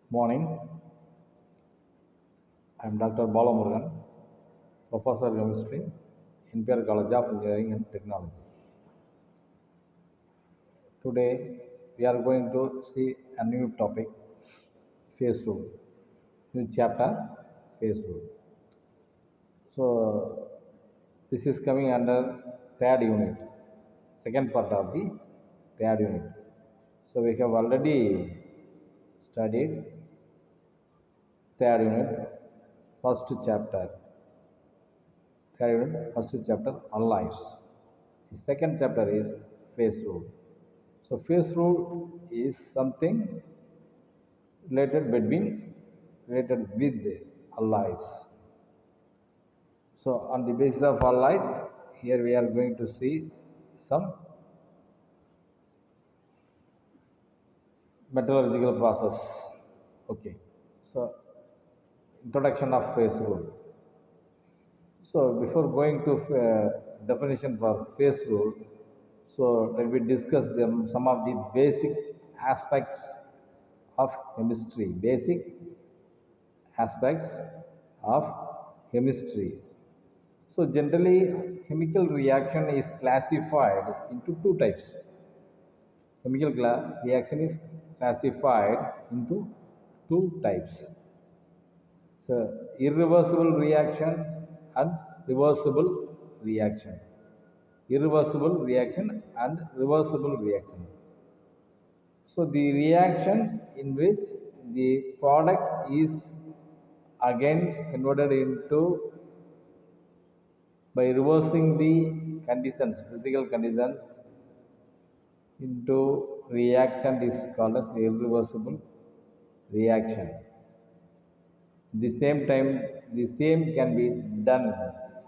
Morning. I am Dr. Balamurugan, Professor of Chemistry, NPRCOLLEGE of Engineering and Technology. Today we are going to see a new topic, phase rule. New chapter, phase rule. So this is coming under third unit, second part of the third unit. So we have already studied third unit, first chapter. Third unit, first chapter, allies. The second chapter is phase rule. So phase rule is something related with allies. So on the basis of allies, here we are going to see some metallurgical process. Okay. So introduction of phase rule. So before going to definition for phase rule, so let me discuss some of the basic aspects of chemistry. Basic aspects of chemistry. So generally, chemical reaction is classified into two types. Chemical reaction is classified into two types. So irreversible reaction and reversible reaction. Irreversible reaction and reversible reaction. So the reaction in which the product is again converted into by reversing the conditions, physical conditions into reactant is called as irreversible reaction. At the same time, the same can be done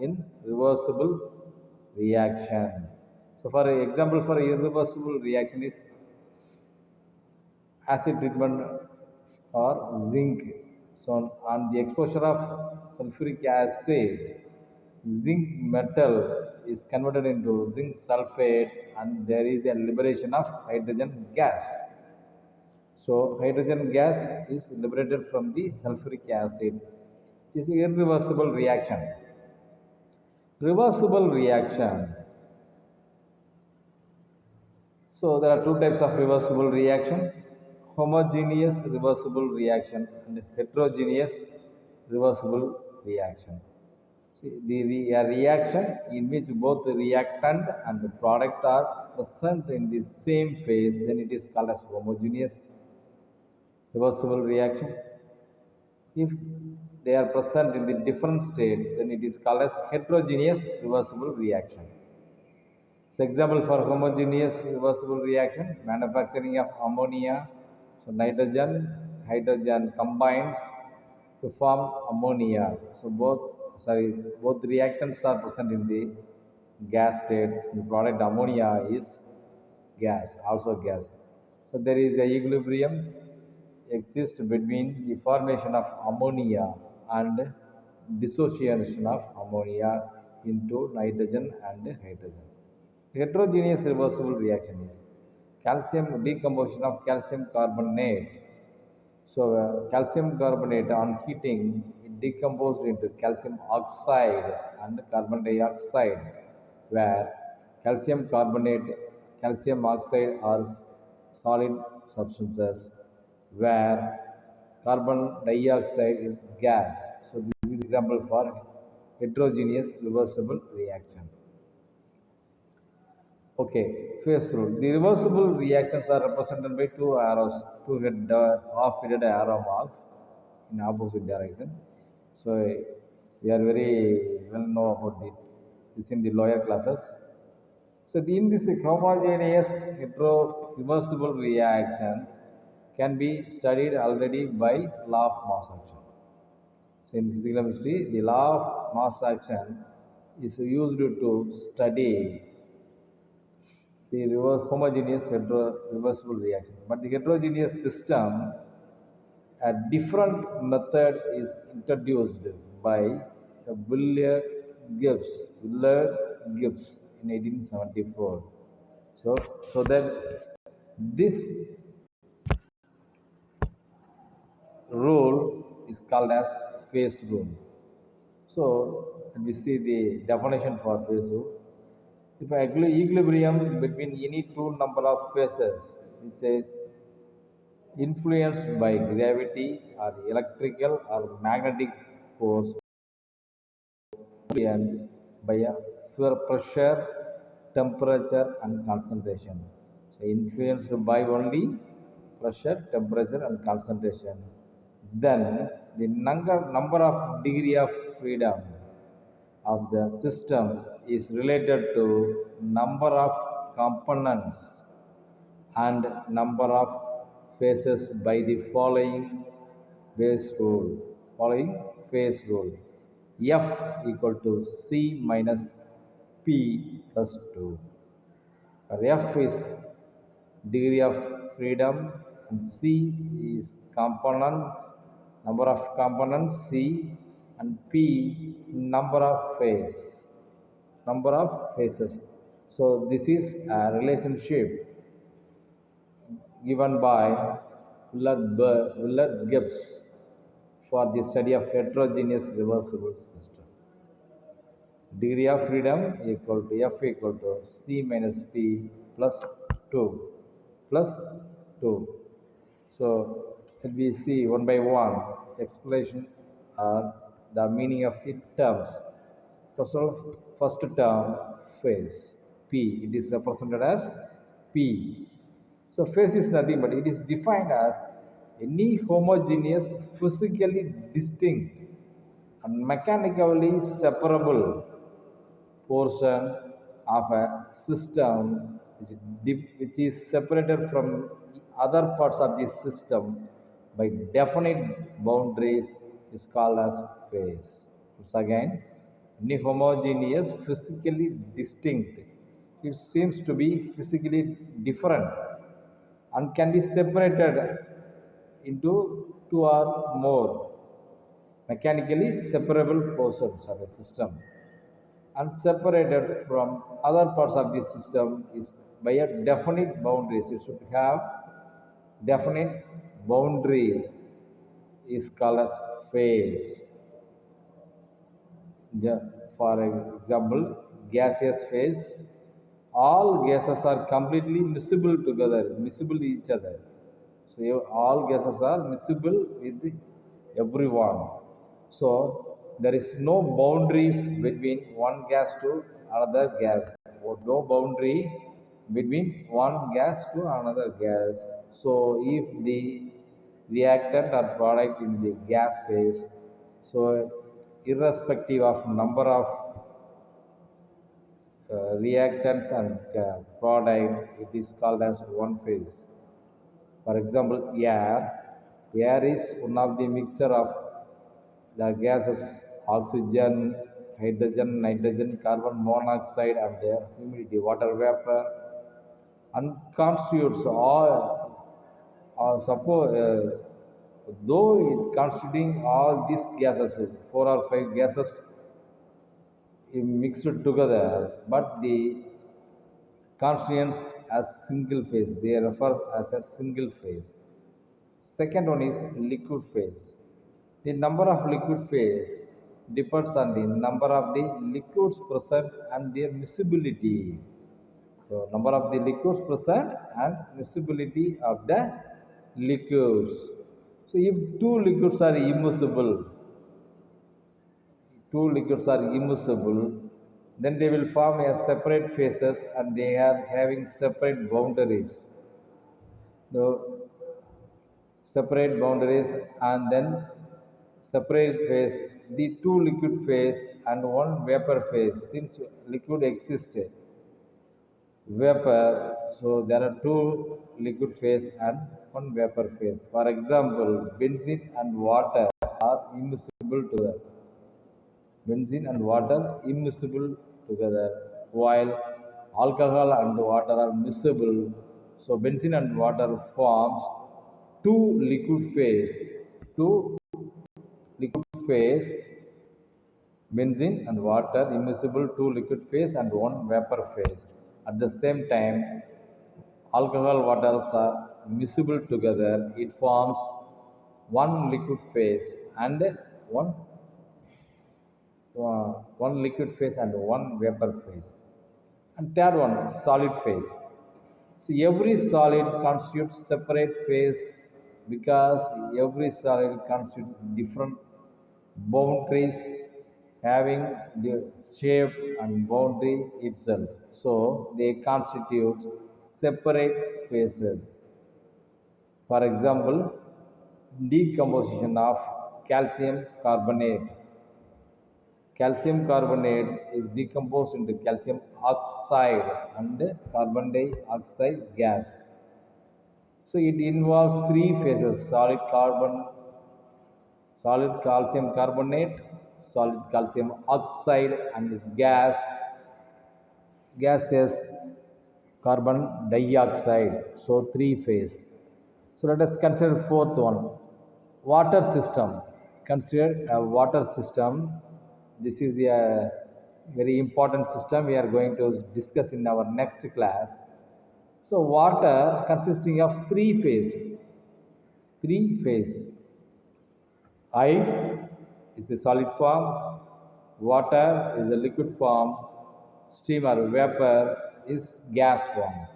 in reversible reaction. So for example, for irreversible reaction is acid treatment or zinc. So on the exposure of sulfuric acid, zinc metal is converted into zinc sulfate and there is a liberation of hydrogen gas. So hydrogen gas is liberated from the sulfuric acid. It is irreversible reaction. Reversible reaction. So there are two types of reversible reaction, homogeneous reversible reaction and heterogeneous reversible reaction. A reaction in which both the reactant and the product are present in the same phase, then it is called as homogeneous reversible reaction. If they are present in the different state, then it is called as heterogeneous reversible reaction. So example for homogeneous reversible reaction, manufacturing of ammonia. So nitrogen, hydrogen combines to form ammonia. So both reactants are present in the gas state. The product ammonia is gas, also gas. So there is a equilibrium exists between the formation of ammonia and dissociation of ammonia into nitrogen and hydrogen. Heterogeneous reversible reaction is calcium decomposition of calcium carbonate. So calcium carbonate on heating it decomposed into calcium oxide and carbon dioxide, where calcium carbonate, calcium oxide are solid substances, where carbon dioxide is gas. So this is example for heterogeneous reversible reaction. Okay, phase rule. The reversible reactions are represented by two arrows, half-headed arrow marks in opposite direction. So we are very well know about this in the lower classes. So in this homogeneous reversible reaction can be studied already by law of mass action. So in physical chemistry, the law of mass action is used to study the homogeneous reversible reaction. But the heterogeneous system, a different method is introduced by Willard Gibbs in 1874. So that this rule is called as phase rule. So we see the definition for phase rule. If equilibrium between any two number of phases, which is influenced by gravity or electrical or magnetic force, influenced by a pressure, temperature and concentration. So influenced by only pressure, temperature and concentration. Then the number of degree of freedom of the system is related to number of components and number of phases by the following phase rule. Following phase rule. F equal to C minus P plus 2. F is degree of freedom and C is components, number of components C, and P number of phases. So this is a relationship given by Willard Gibbs for the study of heterogeneous reversible system. Degree of freedom equal to F equal to C minus P plus 2 plus 2. So let me see one by one explanation or the meaning of the terms. First term phase P, it is represented as P. So phase is nothing but it is defined as any homogeneous, physically distinct and mechanically separable portion of a system which is separated from other parts of the system by definite boundaries is called as phase. Once again, any homogeneous, physically distinct. It seems to be physically different and can be separated into two or more mechanically separable portions of a system and separated from other parts of the system is by a definite boundaries. You should have definite boundary is called as phase. For example, gaseous phase, all gases are completely miscible each other. So all gases are miscible with everyone. So there is no boundary between one gas to another gas, or no boundary between one gas to another gas. So if the reactant or product in the gas phase, so irrespective of number of reactants and product, it is called as one phase. For example, air is one of the mixture of the gases oxygen, hydrogen, nitrogen, carbon monoxide and the humidity, water vapor, and constitutes all suppose though it constituting all these gases, 4 or 5 gases mixed together, but the constituents as single phase, they refer as a single phase. Second one is liquid phase. The number of liquid phase depends on the number of the liquids present and their miscibility. So number of the liquids present and miscibility of the liquids. So if two liquids are immiscible, then they will form a separate phases and they are having separate boundaries. So separate boundaries and then separate phase, the two liquid phase and one vapor phase. Since liquid exists, vapor, so there are two liquid phase and one vapor phase. For example, benzene and water are immiscible together. Benzene and water immiscible together, while alcohol and water are miscible. So benzene and water forms two liquid phase, two liquid phase, benzene and water immiscible, two liquid phase and one vapor phase. At the same time, alcohol waters are miscible together. It forms one liquid phase and one one liquid phase and one vapor phase. And third one, solid phase. So every solid constitutes separate phase because every solid constitutes different boundaries having the shape and boundary itself. So they constitute separate phases. For example, decomposition of calcium carbonate. Calcium carbonate is decomposed into calcium oxide and carbon dioxide gas. So it involves three phases: solid calcium carbonate, solid calcium oxide, and gaseous carbon dioxide. So three phase. So let us consider fourth one, water system. Consider a water system. This is a very important system we are going to discuss in our next class. So water consisting of three phase. Ice is the solid form, water is the liquid form, steam or vapor is gas form.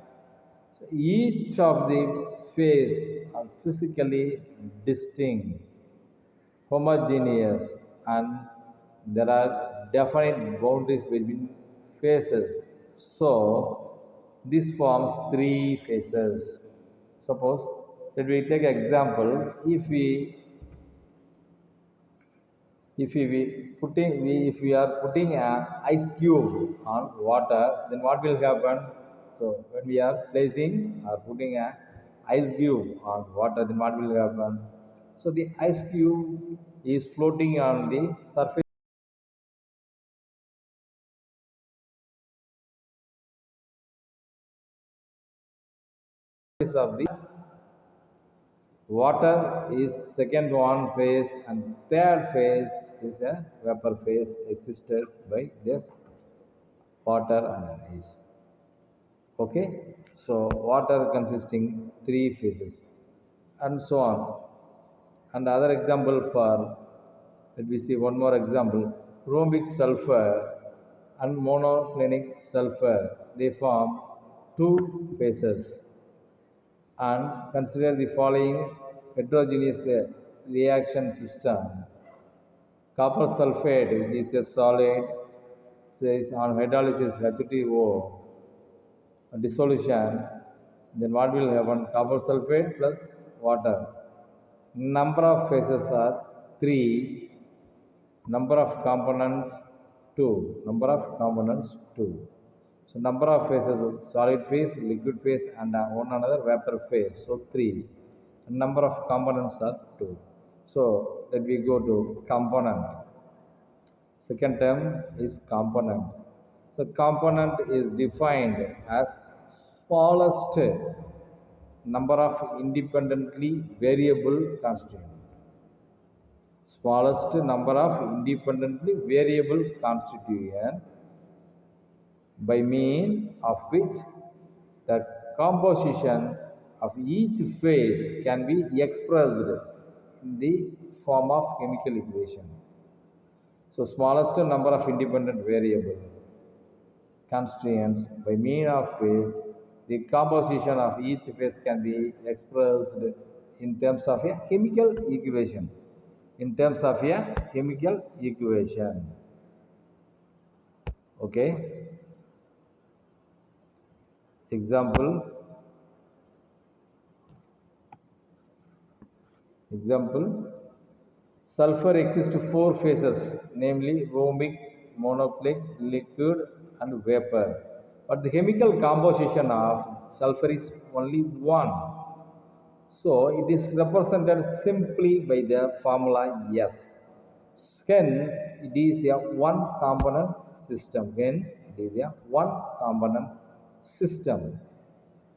So each of the phase are physically distinct, homogeneous, and there are definite boundaries between phases. So this forms three phases. Suppose that we take example, if we are putting an ice cube on water, then what will happen? So when we are placing or putting an ice cube on water, then what will happen? So the ice cube is floating on the surface of the water is second one phase, and third phase is a vapor phase existed by this water and ice. Okay, so water consisting three phases and so on. And the other example for, let me see one more example, rhombic sulfur and monoclinic sulfur, they form two phases. And consider the following heterogeneous reaction system. Copper sulfate, which is a solid, says on hydrolysis H2O dissolution, then what will happen? Copper sulfate plus water. Number of phases are 3, number of components 2, number of components 2. So number of phases, solid phase, liquid phase, and one another vapor phase. So 3. And number of components are 2. So let me go to component. Second term is component. So component is defined as smallest number of independently variable constituent. Smallest number of independently variable constituent by means of which the composition of each phase can be expressed in the form of chemical equation. So smallest number of independent variable constituents by means of which the composition of each phase can be expressed in terms of a chemical equation. In terms of a chemical equation. Okay. Example, sulfur exists four phases, namely rhombic, monoclinic, liquid, and vapor. But the chemical composition of sulfur is only one. So it is represented simply by the formula S. Hence, it is a one component system.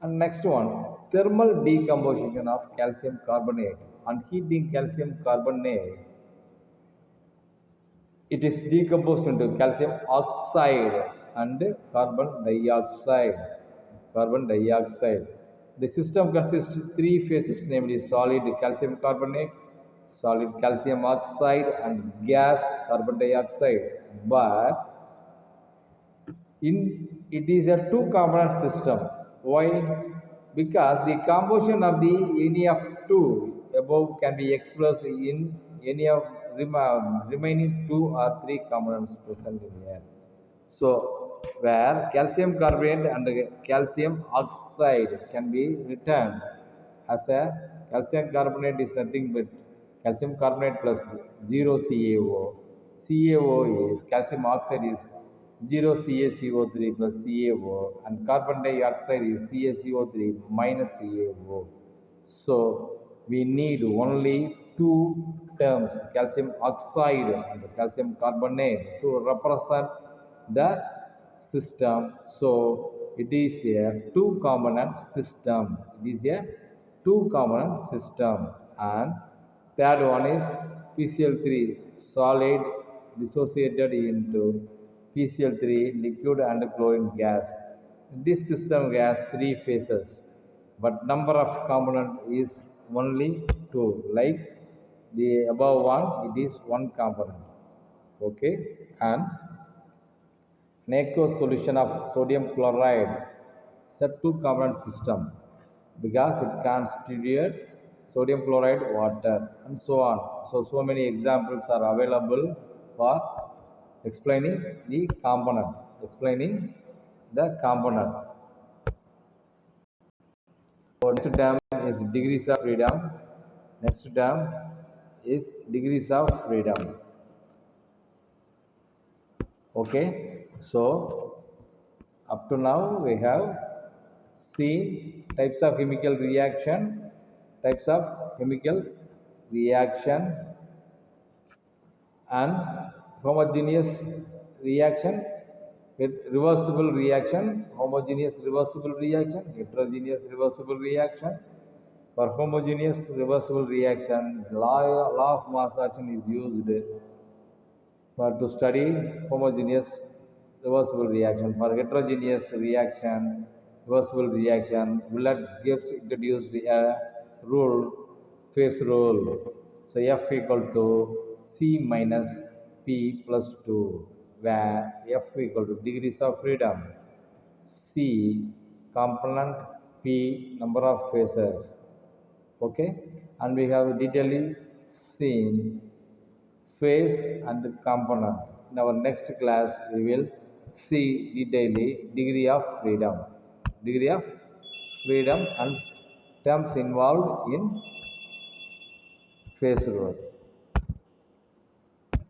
And next one, thermal decomposition of calcium carbonate. On heating calcium carbonate, it is decomposed into calcium oxide and carbon dioxide. The system consists of three phases, namely solid calcium carbonate, solid calcium oxide and gas carbon dioxide, but it is a two component system. Why? Because the composition of the any of two above can be expressed in any of remaining two or three components present in here. So where calcium carbonate and calcium oxide can be written as a calcium carbonate is nothing but calcium carbonate plus 0 CaO. CaO is calcium oxide is 0 CaCO3 plus CaO, and carbon dioxide is CaCO3 minus CaO. So we need only two terms, calcium oxide and calcium carbonate, to represent the system. So it is a two component system. It is a two component system. And third one is PCl3 solid dissociated into PCl3 liquid and chlorine gas. This system has three phases, but number of component is only two. Like the above one, it is one component. Okay, and an aqueous solution of sodium chloride is a two component system because it constitutes sodium chloride water and so on. So many examples are available for explaining the component. Explaining the component. So next term is degrees of freedom. Next term is degrees of freedom. Okay, so up to now we have seen types of chemical reaction, and homogeneous reaction with reversible reaction, homogeneous reversible reaction, heterogeneous reversible reaction. For homogeneous reversible reaction, law of mass action is used for to study homogeneous reversible reaction. For heterogeneous reaction, reversible reaction, Willard Gibbs introduced a rule, phase rule. So F equal to C minus P plus 2, where F equal to degrees of freedom, C component, P number of phases. Okay, and we have detailedly seen phase and component. In our next class, we will see detailedly degree of freedom and terms involved in phase rule.